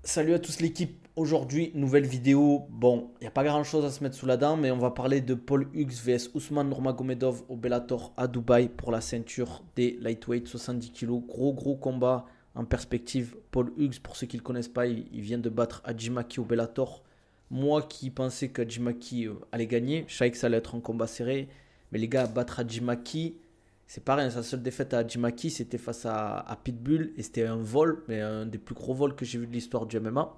Salut à tous l'équipe. Aujourd'hui, nouvelle vidéo. Bon, il n'y a pas grand chose à se mettre sous la dent, mais on va parler de Paul Hughes vs Ousmane Nurmagomedov au Bellator à Dubaï pour la ceinture des lightweight 70 kilos. Gros combat en perspective. Paul Hughes, pour ceux qui ne le connaissent pas, il vient de battre Adjimaki au Bellator. Moi qui pensais qu'Adjimaki allait gagner, je savais que ça allait être un combat serré. Mais les gars, battre Adjimaki, c'est pas rien. Sa seule défaite à Adjimaki, c'était face à Pitbull. Et c'était un vol, mais un des plus gros vols que j'ai vu de l'histoire du MMA.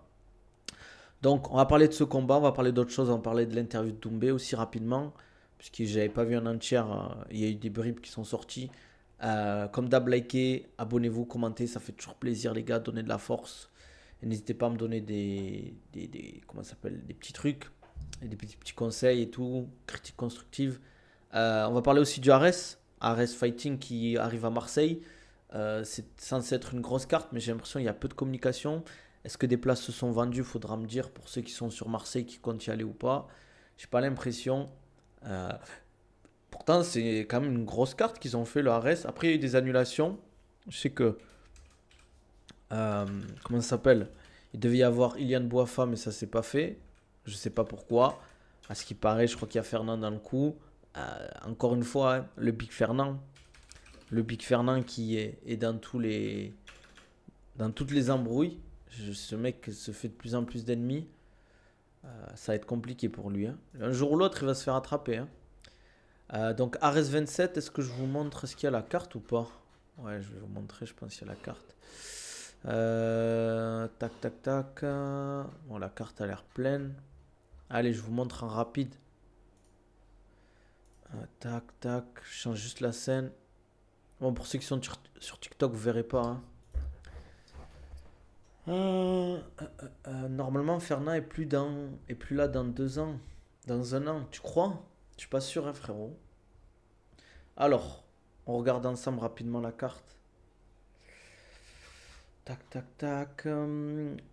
Donc, on va parler de ce combat, on va parler d'autres choses, on va parler de l'interview de Doumbé aussi rapidement, puisque j'avais pas vu en entière, il y a eu des bribes qui sont sorties. Comme d'hab, likez, abonnez-vous, commentez, ça fait toujours plaisir les gars, donnez de la force. Et n'hésitez pas à me donner comment ça s'appelle, des petits trucs, et des petits conseils et tout, critiques constructives. On va parler aussi du Ares Fighting qui arrive à Marseille. C'est censé être une grosse carte, mais j'ai l'impression qu'il y a peu de communication. Est-ce que des places se sont vendues? Faudra me dire pour ceux qui sont sur Marseille, qui comptent y aller ou pas. J'ai pas l'impression. Euh, Pourtant, c'est quand même une grosse carte qu'ils ont fait, le Ares. Après, il y a eu des annulations. Je sais que. Comment ça s'appelle? Il devait y avoir Ilian Boafa, mais ça s'est pas fait. Je sais pas pourquoi. À ce qui paraît, je crois qu'il y a Fernand dans le coup. Encore une fois, hein, le Big Fernand. Le Big Fernand qui est dans toutes les embrouilles. Ce mec se fait de plus en plus d'ennemis. Ça va être compliqué pour lui, hein. Un jour ou l'autre, il va se faire attraper, hein. Donc Ares 27, est-ce que je vous montre ce qu'il y a la carte ou pas? Ouais, je vais vous montrer, je pense qu'il y a la carte. Tac. Bon, la carte a l'air pleine. Allez, je vous montre en rapide. Tac. Je change juste la scène. Bon, pour ceux qui sont sur TikTok, vous verrez pas, hein. Normalement, Fernand est plus là dans 2 ans. Dans un an, tu crois? Je suis pas sûr, hein, frérot. Alors, on regarde ensemble rapidement la carte. Tac.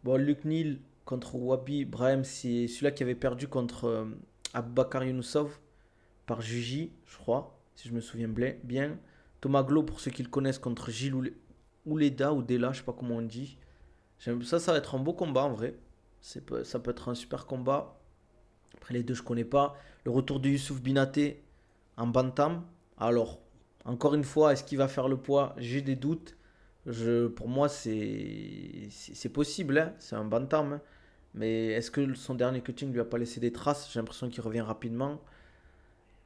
Bon, Luke Neal contre Wabi Brahim, c'est celui-là qui avait perdu contre Abubakar Yunusov par Juji, je crois, si je me souviens bien. Thomas Glo, pour ceux qui le connaissent, contre Gilles Ouleda ou Dela, je sais pas comment on dit. Ça va être un beau combat en vrai. Ça peut être un super combat. Après les deux, je connais pas. Le retour de Youssouf Binaté en bantam. Alors, encore une fois, est-ce qu'il va faire le poids? J'ai des doutes. Pour moi, c'est possible, hein. C'est un bantam, hein. Mais est-ce que son dernier cutting lui a pas laissé des traces? J'ai l'impression qu'il revient rapidement.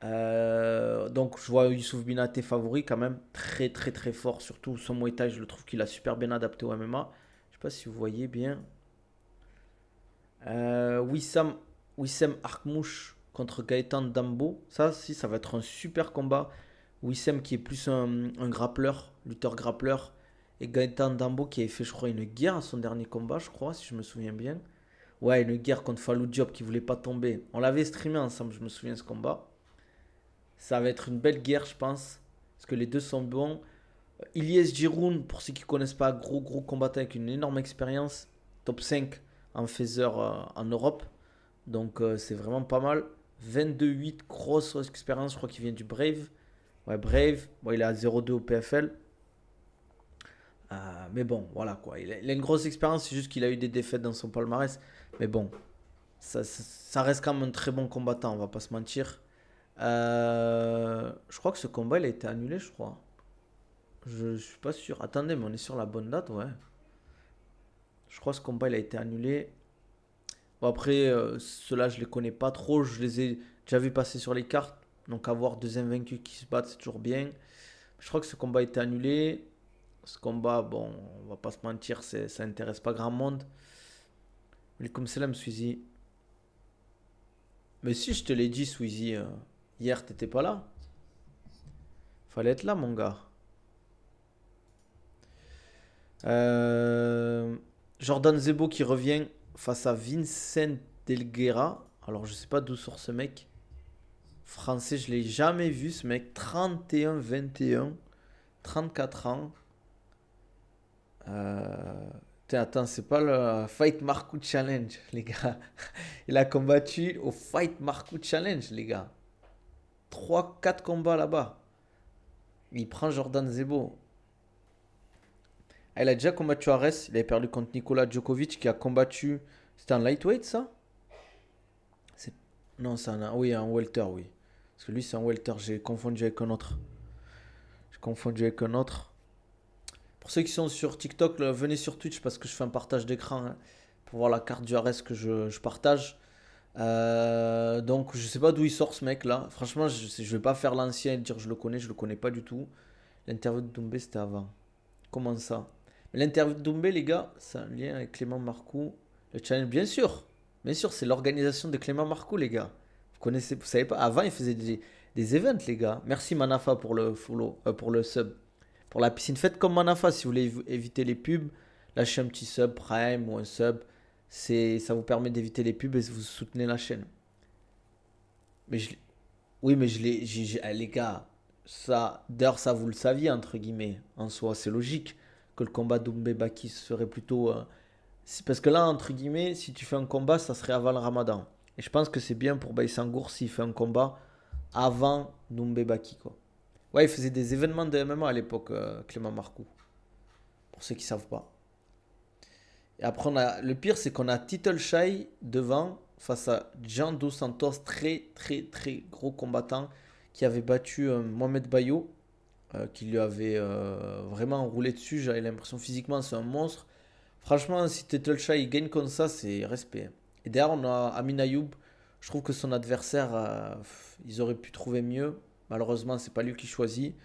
Donc, je vois Youssouf Binaté favori quand même. Très fort. Surtout son Muay Thai, je le trouve qu'il a super bien adapté au MMA. Je sais pas si vous voyez bien. Wissam, Wissem Arkmouche contre Gaëtan Dambo. Ça, si, ça va être un super combat. Wissem qui est plus un grappleur, lutteur grappleur. Et Gaëtan Dambo qui avait fait, je crois, une guerre à son dernier combat, je crois, si je me souviens bien. Ouais, une guerre contre Fallou Diop qui voulait pas tomber. On l'avait streamé ensemble, je me souviens de ce combat. Ça va être une belle guerre, je pense. Parce que les deux sont bons. Ilyes Giroun, pour ceux qui ne connaissent pas, gros combattant avec une énorme expérience. Top 5 en phaser en Europe. Donc c'est vraiment pas mal. 22-8, grosse expérience, je crois qu'il vient du Brave. Ouais, Brave. Bon, il est à 0-2 au PFL. Mais bon, voilà quoi. Il a une grosse expérience, c'est juste qu'il a eu des défaites dans son palmarès. Mais bon, ça reste quand même un très bon combattant, on va pas se mentir. Je crois que ce combat, il a été annulé, je crois. Je suis pas sûr. Attendez, mais on est sur la bonne date, ouais. Je crois que ce combat, il a été annulé. Bon, après, ceux-là, je les connais pas trop. Je les ai déjà vus passer sur les cartes. Donc, avoir deux invaincus qui se battent, c'est toujours bien. Je crois que ce combat a été annulé. Ce combat, bon, on va pas se mentir, ça intéresse pas grand monde. Mais comme c'est là, Sweezy. Mais si, je te l'ai dit, Sweezy, hier, t'étais pas là. Fallait être là, mon gars. Euh, Jordan Zebo qui revient face à Vincent Delguera. Alors, je sais pas d'où sort ce mec. Français, je l'ai jamais vu, ce mec. 31-21, 34 ans. Euh, Attends, c'est pas le Fight Marco Challenge, les gars. Il a combattu au Fight Marco Challenge, les gars. 3 4 combats là-bas. Il prend Jordan Zebo. Ah, il a déjà combattu Ares. Il avait perdu contre Nikola Djokovic qui a combattu. C'était un lightweight ça? C'est- Non, c'est oui, un welter, oui. Parce que lui, c'est un welter. J'ai confondu avec un autre. J'ai confondu avec un autre. Pour ceux qui sont sur TikTok, là, venez sur Twitch parce que je fais un partage d'écran hein, pour voir la carte du Ares que je partage. Donc, je sais pas d'où il sort ce mec là. Franchement, je vais pas faire l'ancien et dire je le connais pas du tout. L'interview de Doumbé, c'était avant. Comment ça? L'interview de Doumbé, les gars, c'est un lien avec Clément Marcoux. Le challenge, bien sûr. Bien sûr, c'est l'organisation de Clément Marcoux, les gars. Vous connaissez, vous savez pas. Avant, il faisait des events, les gars. Merci Manafa pour le follow, pour le sub. Pour la piscine, faites comme Manafa si vous voulez éviter les pubs. Lâchez un petit sub Prime ou un sub. Ça vous permet d'éviter les pubs et vous soutenez la chaîne. Mais oui, mais les gars, ça, d'ailleurs, ça vous le saviez, entre guillemets, en soi, c'est logique que le combat d'Oumbé Baki serait plutôt. Parce que là, entre guillemets, si tu fais un combat, ça serait avant le ramadan. Et je pense que c'est bien pour Baïsangour s'il fait un combat avant Doumbé Baki, quoi. Ouais, il faisait des événements de MMA à l'époque, Clément Marcoux, pour ceux qui savent pas. Et après, le pire, c'est qu'on a Title Shy devant, face à Jean Dos Santos, très, très, très gros combattant, qui avait battu Mohamed Bayo, qui lui avait vraiment roulé dessus. J'avais l'impression physiquement, c'est un monstre. Franchement, si Title Shy gagne comme ça, c'est respect. Et derrière, on a Amin Ayoub. Je trouve que son adversaire, ils auraient pu trouver mieux. Malheureusement, c'est pas lui qui choisit.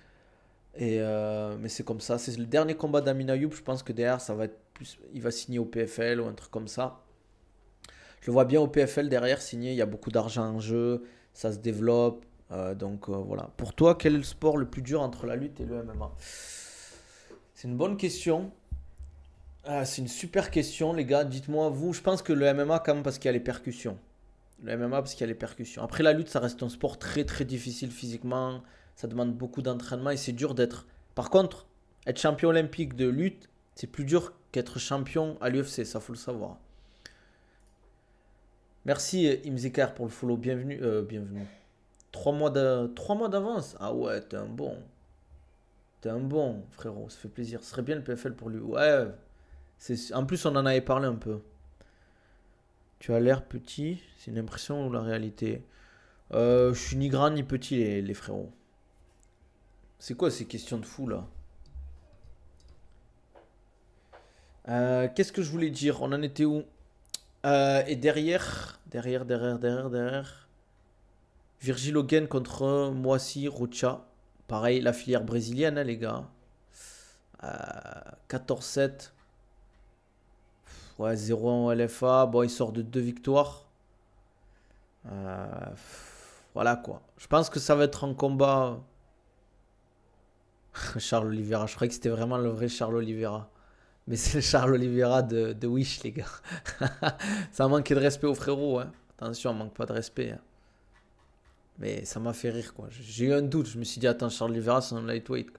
Mais c'est comme ça. C'est le dernier combat d'Amin Ayoub. Je pense que derrière, ça va être plus. Il va signer au PFL ou un truc comme ça. Je le vois bien au PFL derrière signer. Il y a beaucoup d'argent en jeu. Ça se développe. Donc voilà. Pour toi, quel est le sport le plus dur entre la lutte et le MMA? C'est une bonne question. C'est une super question, les gars. Dites-moi, vous, je pense que le MMA, quand même, parce qu'il y a les percussions. Le MMA, parce qu'il y a les percussions. Après, la lutte, ça reste un sport très, très difficile physiquement. Ça demande beaucoup d'entraînement et c'est dur d'être. Par contre, être champion olympique de lutte, c'est plus dur qu'être champion à l'UFC, ça, faut le savoir. Merci, Imzekar, pour le follow. Bienvenue. Bienvenue. 3 mois d'avance. Ah ouais, t'es un bon. T'es un bon, frérot. Ça fait plaisir. Ce serait bien le PFL pour lui. Ouais. En plus, on en avait parlé un peu. Tu as l'air petit, c'est une impression ou la réalité? Je suis ni grand ni petit, les frérots. C'est quoi ces questions de fou là? Qu'est-ce que je voulais dire? On en était où? Et derrière. Virgil Hogan contre Moissy Rocha. Pareil, la filière brésilienne, hein, les gars. 14-7. Ouais, 0-1 au LFA. Bon, il sort de 2 victoires. Euh, voilà quoi. Je pense que ça va être un combat. Charles Oliveira, je croyais que c'était vraiment le vrai Charles Oliveira. Mais c'est le Charles Oliveira de Wish, les gars. Ça a manqué de respect au frérot. Hein. Attention, on manque pas de respect. Hein. Mais ça m'a fait rire, quoi. J'ai eu un doute. Je me suis dit, attends, Charles Oliveira, c'est un lightweight.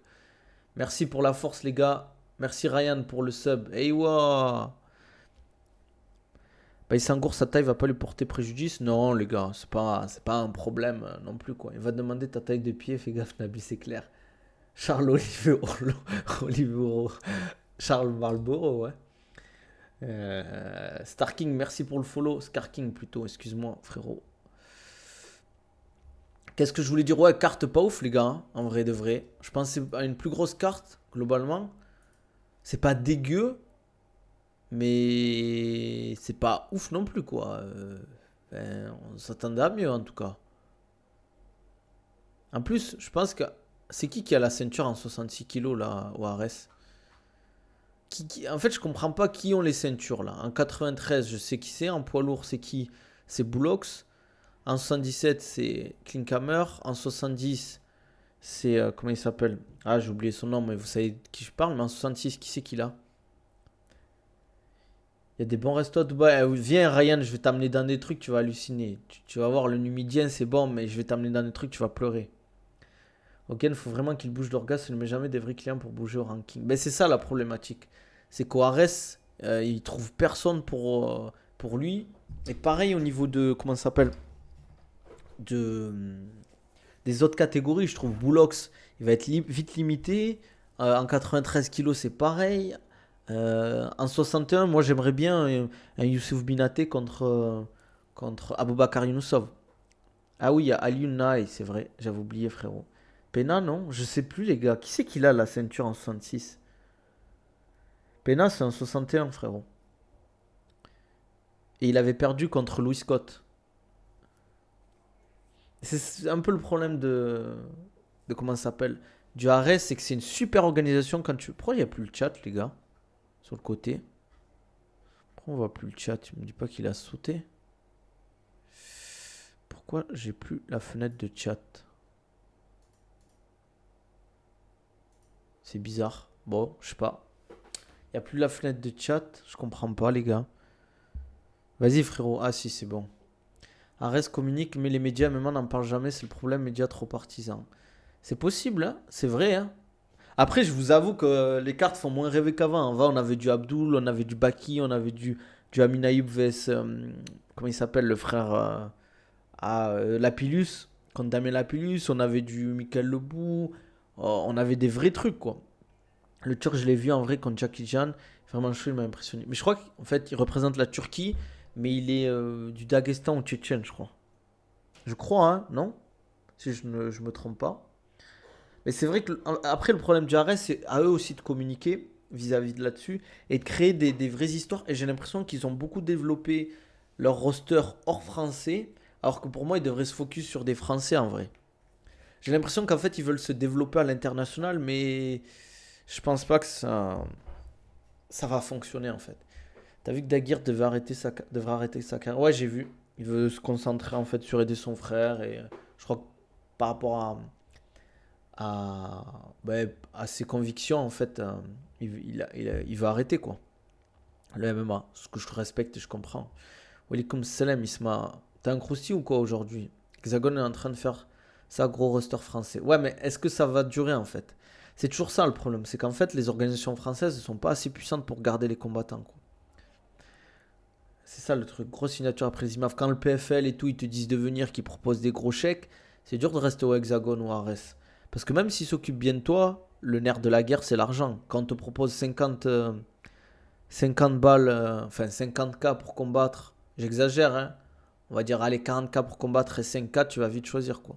Merci pour la force, les gars. Merci Ryan pour le sub. Hey, wa! Bah, Sangour, sa taille va pas lui porter préjudice. Non, les gars, c'est pas un problème non plus, quoi. Il va demander ta taille de pied. Fais gaffe, Nabil, c'est clair. Charles Olivero. Charles Marlboro, ouais. Starking, merci pour le follow. Skarking plutôt, excuse-moi, frérot. Qu'est-ce que je voulais dire? Ouais, carte pas ouf, les gars, hein, en vrai de vrai. Je pensais à une plus grosse carte, globalement. C'est pas dégueu, mais c'est pas ouf non plus, quoi. On s'attendait à mieux, en tout cas. En plus, je pense que. C'est qui a la ceinture en 66 kilos, là, au Ares? En fait, je comprends pas qui ont les ceintures là. En 93, je sais qui c'est. En poids lourd, c'est qui? C'est Bullocks. En 77, c'est Klinkhammer. En 70, c'est. Comment il s'appelle? Ah, j'ai oublié son nom, mais vous savez de qui je parle. Mais en 66, qui c'est qu'il a? Il y a des bons restos à Dubaï. Viens, Ryan, je vais t'amener dans des trucs, tu vas halluciner. Tu vas voir, le numidien, c'est bon, mais je vais t'amener dans des trucs, tu vas pleurer. Ok, il faut vraiment qu'il bouge d'orgasme. Il ne met jamais des vrais clients pour bouger au ranking. Mais c'est ça la problématique. C'est qu'Oares, il trouve personne pour lui. Et pareil au niveau de. Comment ça s'appelle de, Des autres catégories, je trouve Bullocks, il va être vite limité. En 93 kilos, c'est pareil. En 61, moi j'aimerais bien un Youssouf Binaté contre Aboubakar Younousov. Ah oui, il y a Ali Naï, c'est vrai, j'avais oublié frérot. Pena, non? Je sais plus les gars. Qui c'est qu'il a la ceinture en 66? Pena, c'est en 61 frérot. Et il avait perdu contre Louis Scott. C'est un peu le problème de comment ça s'appelle du Ares, c'est que c'est une super organisation quand tu. Pourquoi il n'y a plus le chat, les gars? Sur le côté. Pourquoi on voit plus le chat? Tu me dis pas qu'il a sauté? Pourquoi j'ai plus la fenêtre de chat? C'est bizarre. Bon, je sais pas. Il n'y a plus la fenêtre de chat. Je comprends pas, les gars. Vas-y, frérot. Ah, si, c'est bon. Ares communique, mais les médias, même, n'en parlent jamais. C'est le problème, médias trop partisans. C'est possible, hein, c'est vrai. Hein. Après, je vous avoue que les cartes font moins rêver qu'avant. Avant, on avait du Abdul, on avait du Baki, on avait du Amin Ayoub vs. Comment il s'appelle, le frère Lapillus. Contre Damien Lapillus, on avait du Michael Lebou. On avait des vrais trucs, quoi. Le Turc, je l'ai vu en vrai contre Jackie Chan. Vraiment chaud, il m'a impressionné. Mais je crois qu'en fait, il représente la Turquie, mais il est du Daghestan ou Tchétchène, je crois. Je crois, hein, non? Si je me trompe pas. Mais c'est vrai que après le problème du RS, c'est à eux aussi de communiquer vis-à-vis de là-dessus et de créer des vraies histoires. Et j'ai l'impression qu'ils ont beaucoup développé leur roster hors français, alors que pour moi, ils devraient se focus sur des Français en vrai. J'ai l'impression qu'en fait, ils veulent se développer à l'international, mais je pense pas que ça va fonctionner en fait. T'as vu que Daguerre devrait arrêter sa carrière? Ouais, j'ai vu. Il veut se concentrer en fait sur aider son frère et je crois que par rapport à ses convictions, en fait, il va arrêter, quoi. Le MMA, ce que je respecte et je comprends. Walikoum salam, Isma. T'as un crousti ou quoi aujourd'hui? Hexagone est en train de faire ça, gros roster français. Ouais, mais est-ce que ça va durer, en fait? C'est toujours ça le problème, c'est qu'en fait, les organisations françaises ne sont pas assez puissantes pour garder les combattants, quoi. C'est ça le truc. Grosse signature après Zimaf. Quand le PFL et tout, ils te disent de venir, qu'ils proposent des gros chèques, c'est dur de rester au Hexagone ou à Arès. Parce que même s'ils s'occupent bien de toi, le nerf de la guerre, c'est l'argent. Quand on te propose 50 balles, enfin 50K pour combattre, j'exagère, hein. On va dire, allez, 40K pour combattre et 5K, tu vas vite choisir, quoi.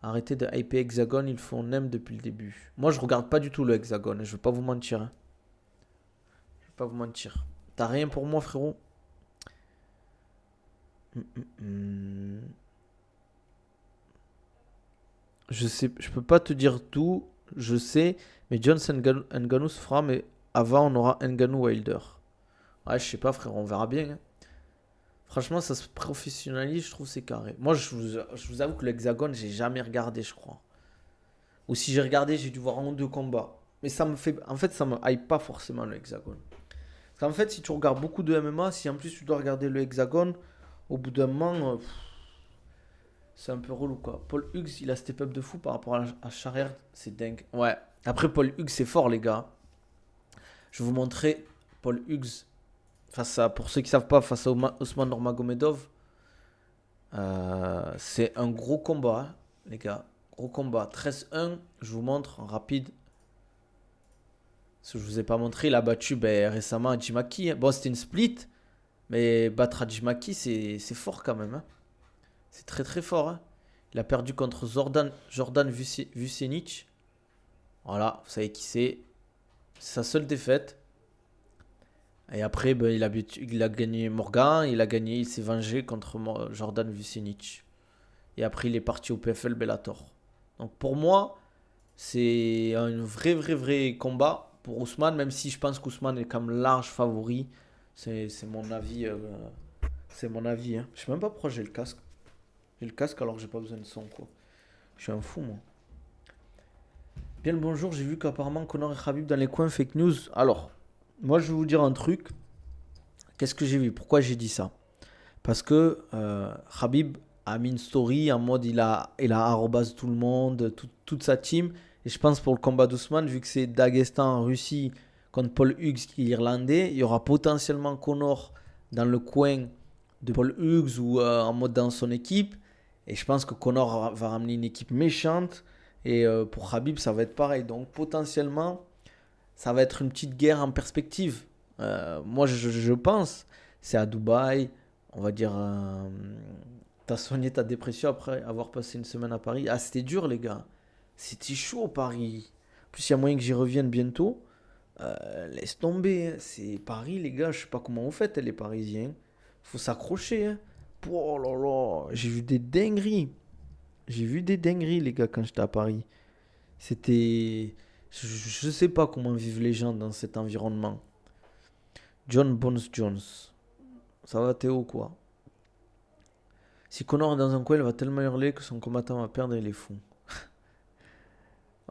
Arrêtez de hyper Hexagone, ils font NEM depuis le début. Moi, je regarde pas du tout le Hexagone, je vais pas vous mentir, hein. Je vais pas vous mentir. T'as rien pour moi, frérot? Je sais, je peux pas te dire tout, je sais, mais Jones Ngannou se fera, mais avant on aura Ngannou Wilder. Ouais, je sais pas, frère, on verra bien. Hein. Franchement, ça se professionnalise, je trouve c'est carré. Moi, je vous avoue que l'Hexagone, j'ai jamais regardé, je crois. Ou si j'ai regardé, j'ai dû voir un ou deux combats. Mais ça me fait, en fait, ça me hype pas forcément le Hexagone. Parce qu'en fait, si tu regardes beaucoup de MMA, si en plus tu dois regarder le Hexagone, au bout d'un moment, c'est un peu relou quoi. Paul Hughes, il a step up de fou par rapport à Charrière, c'est dingue. Ouais. Après, Paul Hughes, c'est fort, les gars. Je vais vous montrer Paul Hughes face à, pour ceux qui savent pas, face à Ousmane Nurmagomedov. C'est un gros combat, hein, les gars. Gros combat. 13-1, je vous montre en rapide. Ce que je vous ai pas montré, il a battu récemment Adjimaki. Bon, c'était une split, mais battre Adjimaki, c'est fort quand même. Hein. C'est très très fort. Hein. Il a perdu contre Jordan Vucenic. Voilà, vous savez qui c'est. C'est sa seule défaite. Et après, il a gagné Morgan, il s'est vengé contre Jordan Vucenic. Et après, il est parti au PFL Bellator. Donc pour moi, c'est un vrai combat pour Ousmane, même si je pense qu'Ousmane est comme large favori. C'est mon avis. C'est mon avis. Hein. Je sais même pas pourquoi j'ai le casque. J'ai le casque alors que j'ai pas besoin de son, quoi. Je suis un fou, moi. Bien le bonjour, j'ai vu qu'apparemment Conor et Khabib dans les coins fake news. Alors, moi je vais vous dire un truc. Qu'est-ce que j'ai vu? Pourquoi j'ai dit ça? Parce que Khabib a mis une story en mode il a arrobase tout le monde, toute sa team. Et je pense pour le combat d'Ousmane, vu que c'est Daghestan en Russie contre Paul Hughes qui est irlandais, il y aura potentiellement Conor dans le coin de Paul Hughes ou en mode dans son équipe. Et je pense que Conor va ramener une équipe méchante. Et pour Khabib, ça va être pareil. Donc potentiellement, ça va être une petite guerre en perspective. Moi, je pense. C'est à Dubaï. On va dire. T'as soigné ta dépression après avoir passé une semaine à Paris. Ah, c'était dur, les gars. C'était chaud, Paris. En plus, il y a moyen que j'y revienne bientôt. Laisse tomber, hein. C'est Paris, les gars. Je sais pas comment vous faites, les Parisiens. Faut s'accrocher, hein. Oh là là. J'ai vu des dingueries. J'ai vu des dingueries, les gars, quand j'étais à Paris. C'était. Je sais pas comment vivent les gens dans cet environnement. John Bones Jones. Ça va, Théo, quoi? Si Connor est dans un coin, il va tellement hurler que son combattant va perdre et il est fou.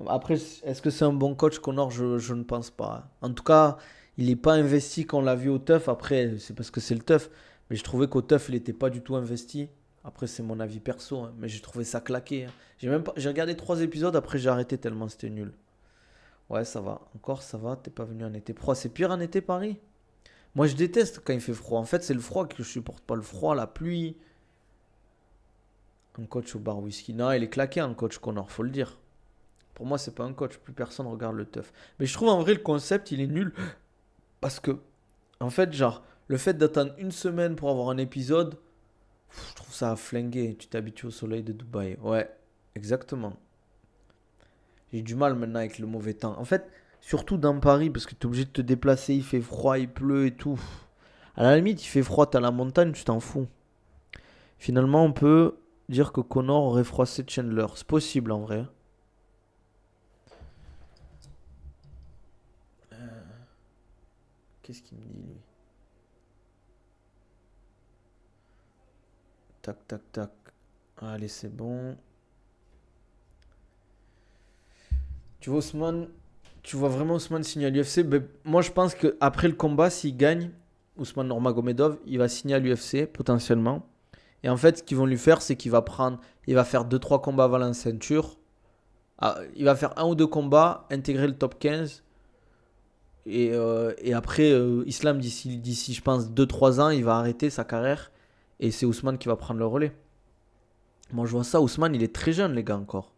Après, est-ce que c'est un bon coach, Connor? Je ne pense pas, hein. En tout cas, il n'est pas investi quand on l'a vu au teuf. Après, c'est parce que c'est le teuf. Mais je trouvais qu'au teuf, il n'était pas du tout investi. Après, c'est mon avis perso, hein. Mais j'ai trouvé ça claqué, hein. J'ai regardé 3 épisodes, après j'ai arrêté tellement c'était nul. Ouais, ça va. Encore, ça va. T'es pas venu en été. Pourquoi c'est pire en été, Paris? Moi, je déteste quand il fait froid. En fait, c'est le froid que je supporte pas. Le froid, la pluie. Un coach au bar whisky. Non, il est claqué, un coach Connor, faut le dire. Pour moi, c'est pas un coach. Plus personne regarde le teuf. Mais je trouve en vrai le concept, il est nul. Parce que, en fait, genre, le fait d'attendre une semaine pour avoir un épisode, je trouve ça à flinguer. Tu t'habitues au soleil de Dubaï. Ouais, exactement. J'ai du mal maintenant avec le mauvais temps. En fait, surtout dans Paris, parce que tu es obligé de te déplacer, il fait froid, il pleut et tout. À la limite, il fait froid, t'es à la montagne, tu t'en fous. Finalement, on peut dire que Connor aurait froissé Chandler. C'est possible en vrai. Qu'est-ce qu'il me dit lui? Tac, tac, tac. Allez, c'est bon. Tu vois Ousmane, tu vois vraiment Ousmane signer à l'UFC? Ben, moi, je pense qu'après le combat, s'il gagne, Ousmane Nurmagomedov, il va signer à l'UFC potentiellement. Et en fait, ce qu'ils vont lui faire, c'est il va faire deux trois combats avant la ceinture. Ah, il va faire un ou deux combats, intégrer le top 15. Et après, Islam, d'ici, je pense, deux trois ans, il va arrêter sa carrière. Et c'est Ousmane qui va prendre le relais. Moi, je vois ça. Ousmane, il est très jeune, les gars, encore.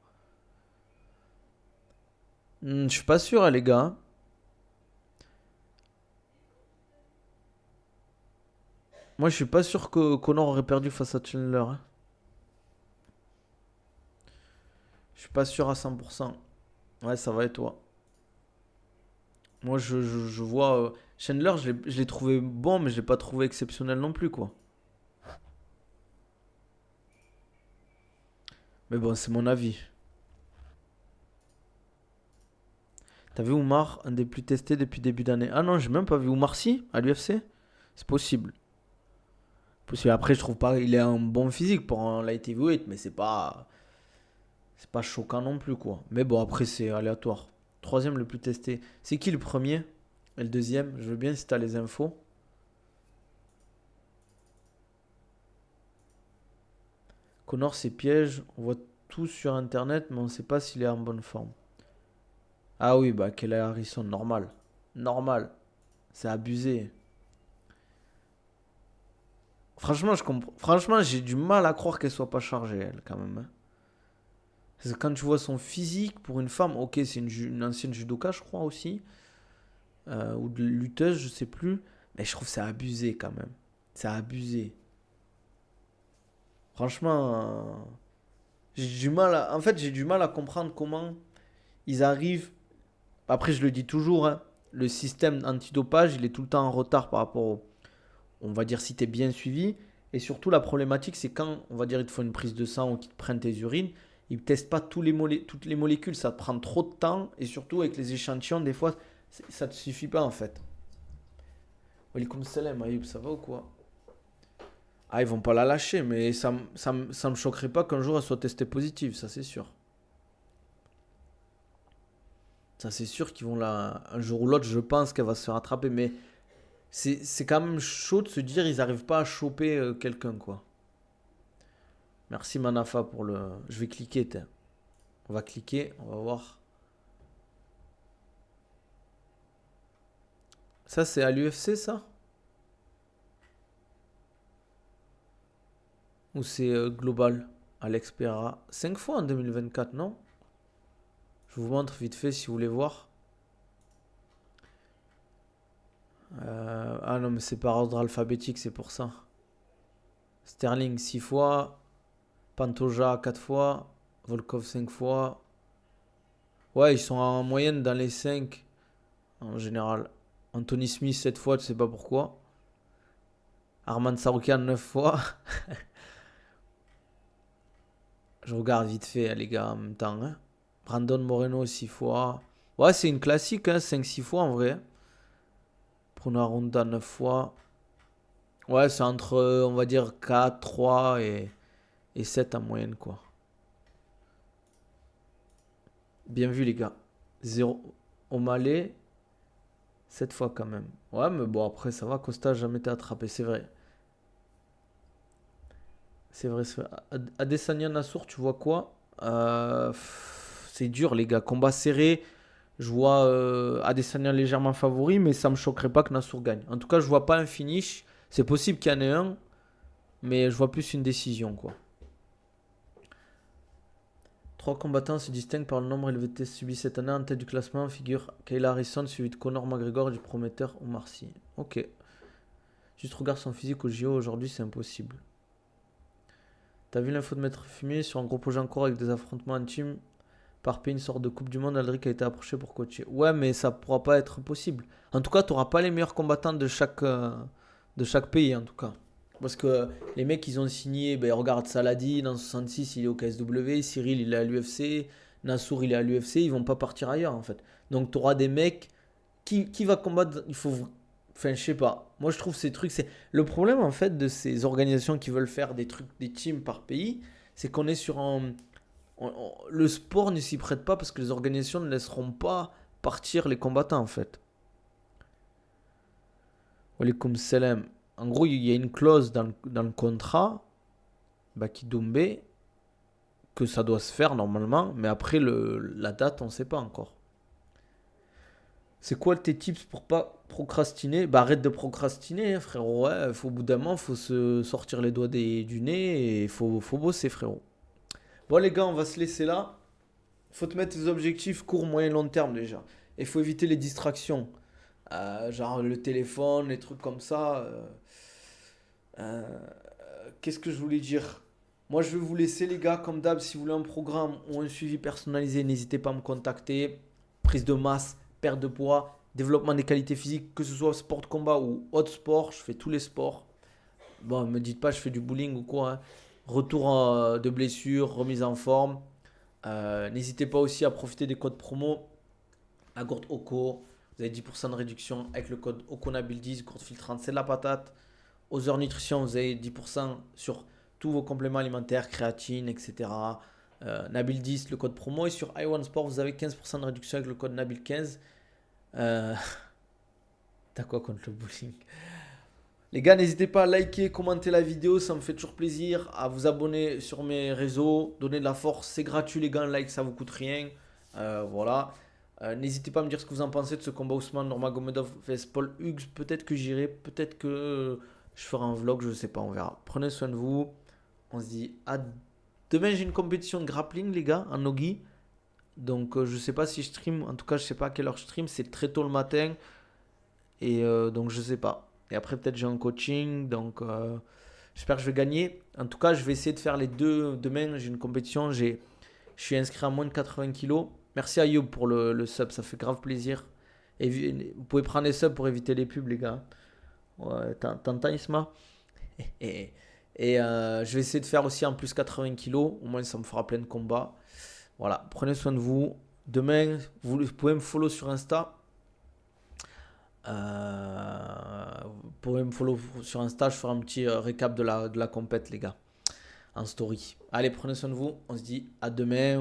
Je suis pas sûr, hein, les gars, hein. Moi, je suis pas sûr que Conor aurait perdu face à Chandler, hein. Je suis pas sûr à 100%. Ouais, ça va et toi? Moi, je vois. Chandler, je l'ai trouvé bon, mais je l'ai pas trouvé exceptionnel non plus, quoi. Mais bon, c'est mon avis. T'as vu Oumar, un des plus testés depuis début d'année? Ah non, j'ai même pas vu Oumar si à l'UFC. C'est possible. Possible. Après, je trouve pas. Il est un bon physique pour un light heavyweight, mais c'est pas choquant non plus, quoi. Mais bon, après, c'est aléatoire. Troisième le plus testé. C'est qui le premier? Et le deuxième? Je veux bien si t'as les infos. Connor, c'est piège. On voit tout sur internet, mais on sait pas s'il est en bonne forme. Ah oui, bah, Kelly Harrison, normal. Normal. C'est abusé. Franchement, je comprends. Franchement, j'ai du mal à croire qu'elle soit pas chargée, elle, quand même, hein. Parce que quand tu vois son physique pour une femme, ok, c'est une ancienne judoka, je crois aussi, ou de lutteuse, je sais plus, mais je trouve que c'est abusé quand même. C'est abusé. Franchement, en fait, j'ai du mal à comprendre comment ils arrivent. Après, je le dis toujours, hein, le système antidopage, il est tout le temps en retard par rapport on va dire, si tu es bien suivi. Et surtout, la problématique, c'est quand, on va dire, ils te font une prise de sang ou qu'ils te prennent tes urines, ils ne testent pas toutes les molécules. Ça te prend trop de temps. Et surtout, avec les échantillons, des fois, ça ne te suffit pas, en fait. Welcome salam, Ayoub, ça va ou quoi? Ah, ils vont pas la lâcher, mais ça me choquerait pas qu'un jour elle soit testée positive, ça c'est sûr. Ça c'est sûr qu'ils vont la. Un jour ou l'autre, je pense qu'elle va se faire attraper, mais c'est quand même chaud de se dire ils arrivent pas à choper quelqu'un, quoi. Merci Manafa pour le. Je vais cliquer, on va cliquer, on va voir. Ça, c'est à l'UFC, ça? Ou c'est global? Alex Pereira. 5 fois en 2024, non? Je vous montre vite fait si vous voulez voir. Ah non, mais c'est par ordre alphabétique, c'est pour ça. Sterling 6 fois. Pantoja 4 fois. Volkov 5 fois. Ouais, ils sont en moyenne dans les 5 en général. Anthony Smith 7 fois, tu sais pas pourquoi. Arman Saroukian 9 fois. Je regarde vite fait, les gars, en même temps. Hein. Brandon Moreno 6 fois. Ouais, c'est une classique, hein, 5-6 fois en vrai. Bruno Arunda 9 fois. Ouais, c'est entre, on va dire, 4, 3 et 7 en moyenne, quoi. Bien vu, les gars. 0 au Malais, 7 fois quand même. Ouais, mais bon, après, ça va. Costa n'a jamais été attrapé, c'est vrai. C'est vrai, c'est vrai. Adesanya Nassour, tu vois quoi? C'est dur, les gars. Combat serré. Je vois Adesanya légèrement favori, mais ça me choquerait pas que Nassour gagne. En tout cas, je vois pas un finish. C'est possible qu'il y en ait un, mais je vois plus une décision, quoi. Trois combattants se distinguent par le nombre élevé de tests subis cette année. En tête du classement figure Kayla Harrison, suivi de Conor McGregor et du prometteur Omar Sy. Ok. Juste regarde son physique au JO aujourd'hui, c'est impossible. T'as vu l'info de Maître Fumier sur un gros projet en cours avec des affrontements intimes par pays, une sorte de Coupe du Monde. Aldric a été approché pour coacher. Ouais, mais ça pourra pas être possible. En tout cas, tu n'auras pas les meilleurs combattants de chaque pays, en tout cas. Parce que les mecs, ils ont signé. Ben, regarde, Saladin, en 66, il est au KSW. Cyril, il est à l'UFC. Nassour, il est à l'UFC. Ils vont pas partir ailleurs, en fait. Donc, tu auras des mecs. Qui va combattre. Il faut. Enfin, je sais pas. Moi, je trouve ces trucs. C'est le problème, en fait, de ces organisations qui veulent faire des trucs, des teams par pays. C'est qu'on est sur un. Le sport ne s'y prête pas parce que les organisations ne laisseront pas partir les combattants, en fait. Walaikum salam. En gros, il y a une clause dans le contrat, Baki que ça doit se faire normalement, mais après la date, on ne sait pas encore. C'est quoi tes tips pour pas procrastiner? Bah arrête de procrastiner, hein, frérot. Ouais, au bout d'un moment, faut se sortir les doigts du nez et faut bosser, frérot. Bon, les gars, on va se laisser là. Faut te mettre des objectifs court, moyen, long terme déjà. Et faut éviter les distractions. Genre le téléphone, les trucs comme ça. Euh, Qu'est-ce que je voulais dire? Moi, je vais vous laisser, les gars. Comme d'hab, si vous voulez un programme ou un suivi personnalisé, n'hésitez pas à me contacter. Prise de masse, perte de poids, développement des qualités physiques, que ce soit sport de combat ou autre sport. Je fais tous les sports. Bon, ne me dites pas, je fais du bowling ou quoi. Hein. Retour de blessure, remise en forme. N'hésitez pas aussi à profiter des codes promo. La gourde OCO. Vous avez 10% de réduction avec le code OCONABIL10, gourde filtrante, c'est de la patate. Aux heures nutrition, vous avez 10% sur tous vos compléments alimentaires, créatine, etc. Nabil 10, le code promo. Et sur iOne Sport, vous avez 15% de réduction avec le code Nabil 15. T'as quoi contre le bowling? Les gars, n'hésitez pas à liker, commenter la vidéo, ça me fait toujours plaisir. À vous abonner sur mes réseaux, donner de la force, c'est gratuit les gars, un like, ça vous coûte rien. Voilà. N'hésitez pas à me dire ce que vous en pensez de ce combat Ousmane Nurmagomedov vs Paul Hughes. Peut-être que j'irai, peut-être que je ferai un vlog, je sais pas, on verra. Prenez soin de vous. On se dit à demain, j'ai une compétition de grappling, les gars, en nogi. Donc, je sais pas si je stream. En tout cas, je sais pas à quelle heure je stream. C'est très tôt le matin. Et donc, je sais pas. Et après, peut-être j'ai un coaching. Donc, j'espère que je vais gagner. En tout cas, je vais essayer de faire les deux. Demain, j'ai une compétition. Je suis inscrit à moins de 80 kilos. Merci à Youb pour le sub. Ça fait grave plaisir. Et vous pouvez prendre les subs pour éviter les pubs, les gars. Ouais, t'entends, Isma? Et je vais essayer de faire aussi en plus 80 kilos. Au moins, ça me fera plein de combats. Voilà, prenez soin de vous. Demain, vous pouvez me follow sur Insta. Vous pouvez me follow sur Insta. Je ferai un petit récap de la compète, les gars. En story. Allez, prenez soin de vous. On se dit à demain.